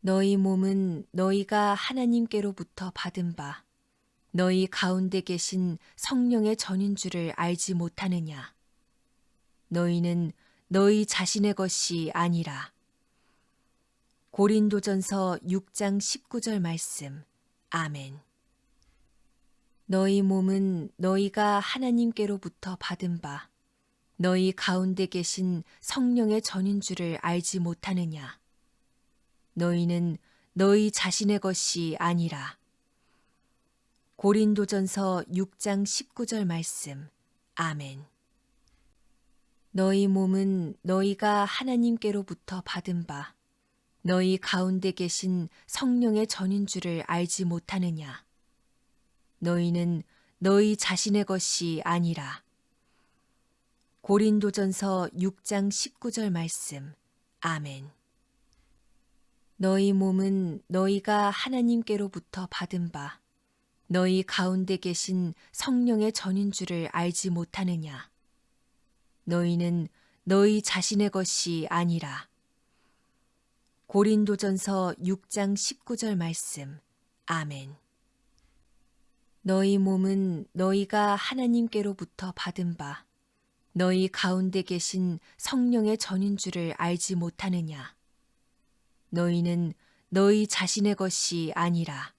너희 몸은 너희가 하나님께로부터 받은 바 너희 가운데 계신 성령의 전인 줄을 알지 못하느냐. 너희는 너희 자신의 것이 아니라. 고린도전서 6장 19절 말씀. 아멘. 너희 몸은 너희가 하나님께로부터 받은 바 너희 가운데 계신 성령의 전인 줄을 알지 못하느냐. 너희는 너희 자신의 것이 아니라. 고린도전서 6장 19절 말씀. 아멘. 너희 몸은 너희가 하나님께로부터 받은 바 너희 가운데 계신 성령의 전인 줄을 알지 못하느냐. 너희는 너희 자신의 것이 아니라. 고린도전서 6장 19절 말씀. 아멘. 너희 몸은 너희가 하나님께로부터 받은 바 너희 가운데 계신 성령의 전인 줄을 알지 못하느냐. 너희는 너희 자신의 것이 아니라. 고린도전서 6장 19절 말씀. 아멘. 너희 몸은 너희가 하나님께로부터 받은 바 너희 가운데 계신 성령의 전인 줄을 알지 못하느냐. 너희는 너희 자신의 것이 아니라.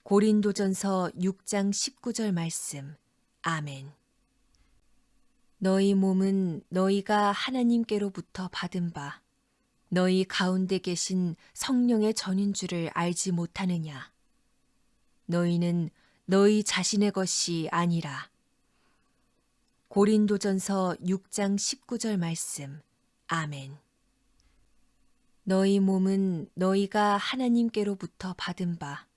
고린도전서 6장 19절 말씀. 아멘. 너희 몸은 너희가 하나님께로부터 받은 바 너희 가운데 계신 성령의 전인 줄을 알지 못하느냐. 너희는 너희 자신의 것이 아니라. 고린도전서 6장 19절 말씀. 아멘. 너희 몸은 너희가 하나님께로부터 받은 바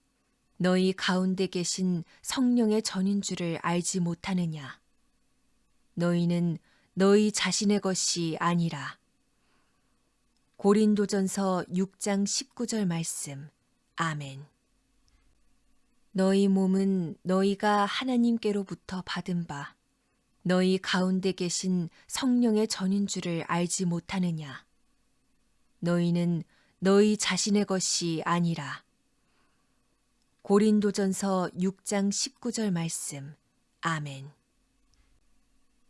너희 가운데 계신 성령의 전인 줄을 알지 못하느냐. 너희는 너희 자신의 것이 아니라. 고린도전서 6장 19절 말씀. 아멘. 너희 몸은 너희가 하나님께로부터 받은 바 너희 가운데 계신 성령의 전인 줄을 알지 못하느냐. 너희는 너희 자신의 것이 아니라. 고린도전서 6장 19절 말씀. 아멘.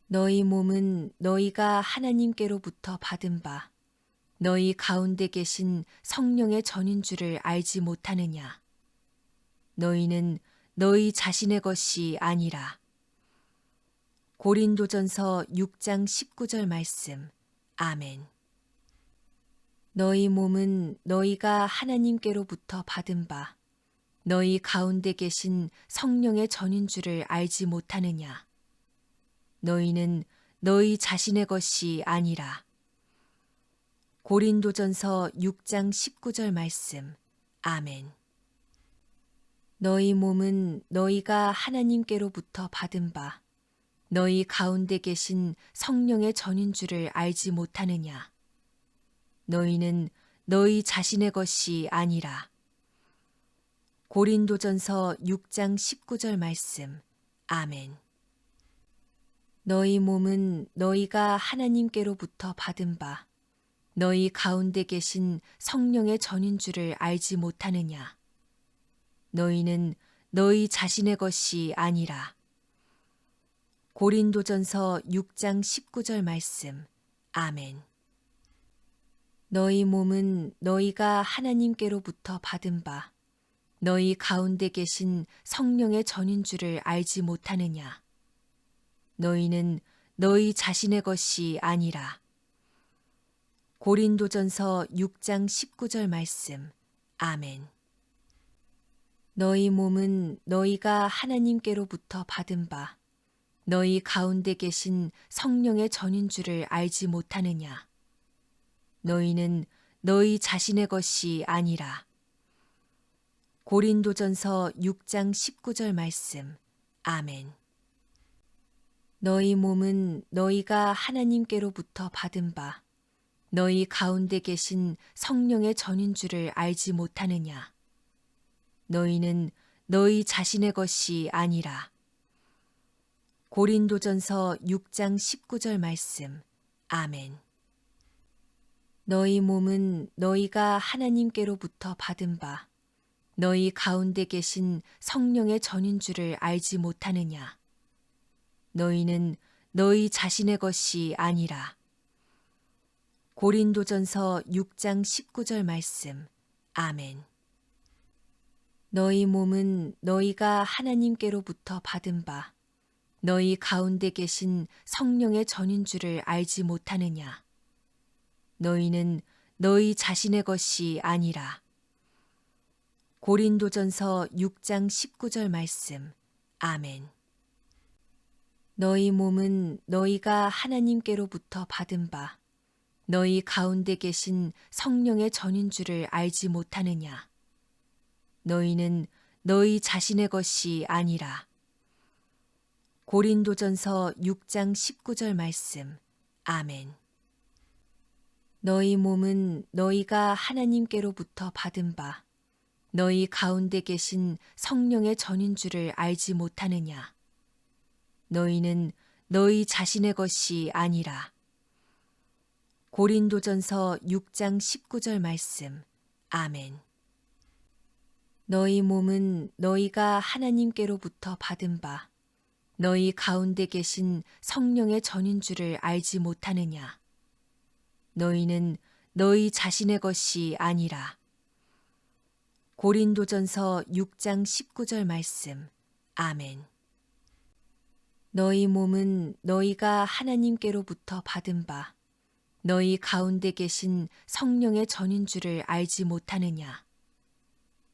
너희 몸은 너희가 하나님께로부터 받은 바 너희 가운데 계신 성령의 전인 줄을 알지 못하느냐. 너희는 너희 자신의 것이 아니라. 고린도전서 6장 19절 말씀. 아멘. 너희 몸은 너희가 하나님께로부터 받은 바 너희 가운데 계신 성령의 전인 줄을 알지 못하느냐. 너희는 너희 자신의 것이 아니라. 고린도전서 6장 19절 말씀. 아멘. 너희 몸은 너희가 하나님께로부터 받은 바 너희 가운데 계신 성령의 전인 줄을 알지 못하느냐. 너희는 너희 자신의 것이 아니라. 고린도전서 6장 19절 말씀. 아멘. 너희 몸은 너희가 하나님께로부터 받은 바 너희 가운데 계신 성령의 전인 줄을 알지 못하느냐. 너희는 너희 자신의 것이 아니라. 고린도전서 6장 19절 말씀. 아멘. 너희 몸은 너희가 하나님께로부터 받은 바 너희 가운데 계신 성령의 전인 줄을 알지 못하느냐. 너희는 너희 자신의 것이 아니라. 고린도전서 6장 19절 말씀. 아멘. 너희 몸은 너희가 하나님께로부터 받은 바 너희 가운데 계신 성령의 전인 줄을 알지 못하느냐. 너희는 너희 자신의 것이 아니라. 고린도전서 6장 19절 말씀. 아멘. 너희 몸은 너희가 하나님께로부터 받은 바 너희 가운데 계신 성령의 전인 줄을 알지 못하느냐. 너희는 너희 자신의 것이 아니라. 고린도전서 6장 19절 말씀. 아멘. 너희 몸은 너희가 하나님께로부터 받은 바 너희 가운데 계신 성령의 전인 줄을 알지 못하느냐. 너희는 너희 자신의 것이 아니라. 고린도전서 6장 19절 말씀. 아멘. 너희 몸은 너희가 하나님께로부터 받은 바 너희 가운데 계신 성령의 전인 줄을 알지 못하느냐. 너희는 너희 자신의 것이 아니라. 고린도전서 6장 19절 말씀. 아멘. 너희 몸은 너희가 하나님께로부터 받은 바 너희 가운데 계신 성령의 전인 줄을 알지 못하느냐. 너희는 너희 자신의 것이 아니라. 고린도전서 6장 19절 말씀. 아멘. 너희 몸은 너희가 하나님께로부터 받은 바 너희 가운데 계신 성령의 전인 줄을 알지 못하느냐. 너희는 너희 자신의 것이 아니라. 고린도전서 6장 19절 말씀. 아멘. 너희 몸은 너희가 하나님께로부터 받은 바 너희 가운데 계신 성령의 전인 줄을 알지 못하느냐. 너희는 너희 자신의 것이 아니라. 고린도전서 6장 19절 말씀. 아멘. 너희 몸은 너희가 하나님께로부터 받은 바 너희 가운데 계신 성령의 전인 줄을 알지 못하느냐.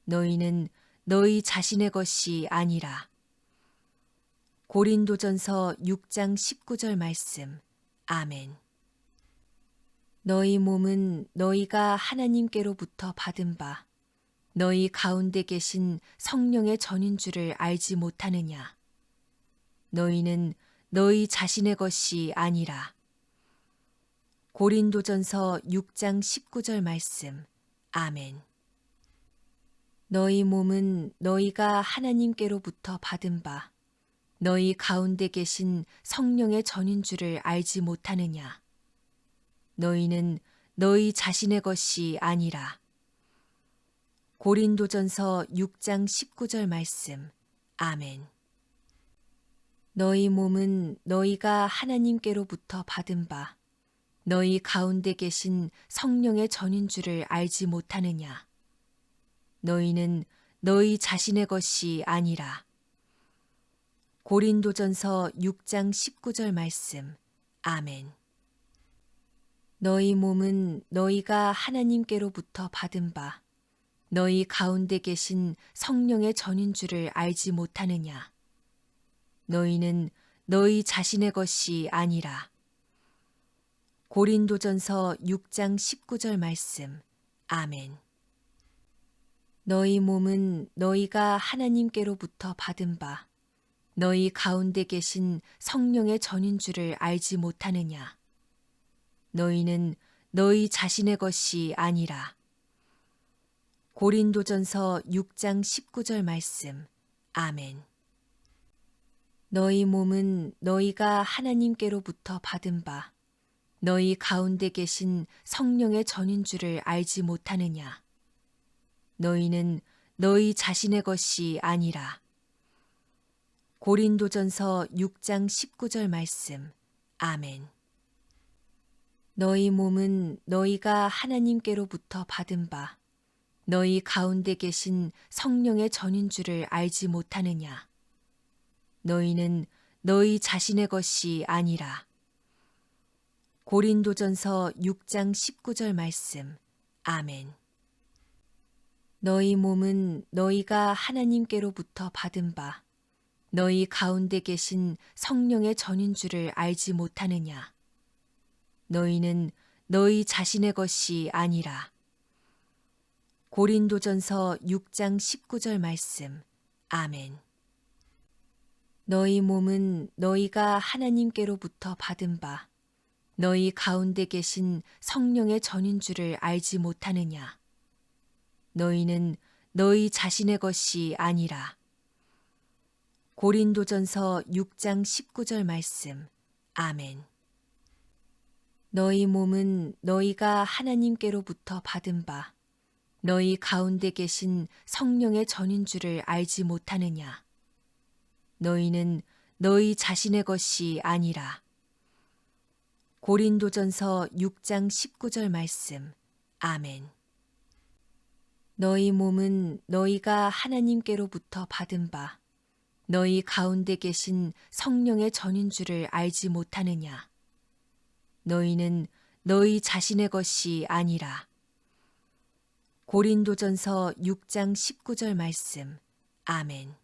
너희는 너희 자신의 것이 아니라. 고린도전서 6장 19절 말씀. 아멘. 너희 몸은 너희가 하나님께로부터 받은 바 너희 가운데 계신 성령의 전인 줄을 알지 못하느냐. 너희는 너희 자신의 것이 아니라. 고린도전서 6장 19절 말씀. 아멘. 너희 몸은 너희가 하나님께로부터 받은 바 너희 가운데 계신 성령의 전인 줄을 알지 못하느냐. 너희는 너희 자신의 것이 아니라. 고린도전서 6장 19절 말씀. 아멘. 너희 몸은 너희가 하나님께로부터 받은 바 너희 가운데 계신 성령의 전인 줄을 알지 못하느냐. 너희는 너희 자신의 것이 아니라. 고린도전서 6장 19절 말씀. 아멘. 너희 몸은 너희가 하나님께로부터 받은 바 너희 가운데 계신 성령의 전인 줄을 알지 못하느냐. 너희는 너희 자신의 것이 아니라. 고린도전서 6장 19절 말씀. 아멘. 너희 몸은 너희가 하나님께로부터 받은 바 너희 가운데 계신 성령의 전인 줄을 알지 못하느냐. 너희는 너희 자신의 것이 아니라. 고린도전서 6장 19절 말씀. 아멘. 너희 몸은 너희가 하나님께로부터 받은 바 너희 가운데 계신 성령의 전인 줄을 알지 못하느냐. 너희는 너희 자신의 것이 아니라. 고린도전서 6장 19절 말씀. 아멘. 너희 몸은 너희가 하나님께로부터 받은 바 너희 가운데 계신 성령의 전인 줄을 알지 못하느냐. 너희는 너희 자신의 것이 아니라. 고린도전서 6장 19절 말씀. 아멘. 너희 몸은 너희가 하나님께로부터 받은 바 너희 가운데 계신 성령의 전인 줄을 알지 못하느냐. 너희는 너희 자신의 것이 아니라. 고린도전서 6장 19절 말씀. 아멘. 너희 몸은 너희가 하나님께로부터 받은 바 너희 가운데 계신 성령의 전인 줄을 알지 못하느냐. 너희는 너희 자신의 것이 아니라. 고린도전서 6장 19절 말씀. 아멘. 너희 몸은 너희가 하나님께로부터 받은 바 너희 가운데 계신 성령의 전인 줄을 알지 못하느냐. 너희는 너희 자신의 것이 아니라. 고린도전서 6장 19절 말씀. 아멘. 너희 몸은 너희가 하나님께로부터 받은 바 너희 가운데 계신 성령의 전인 줄을 알지 못하느냐. 너희는 너희 자신의 것이 아니라. 고린도전서 6장 19절 말씀. 아멘.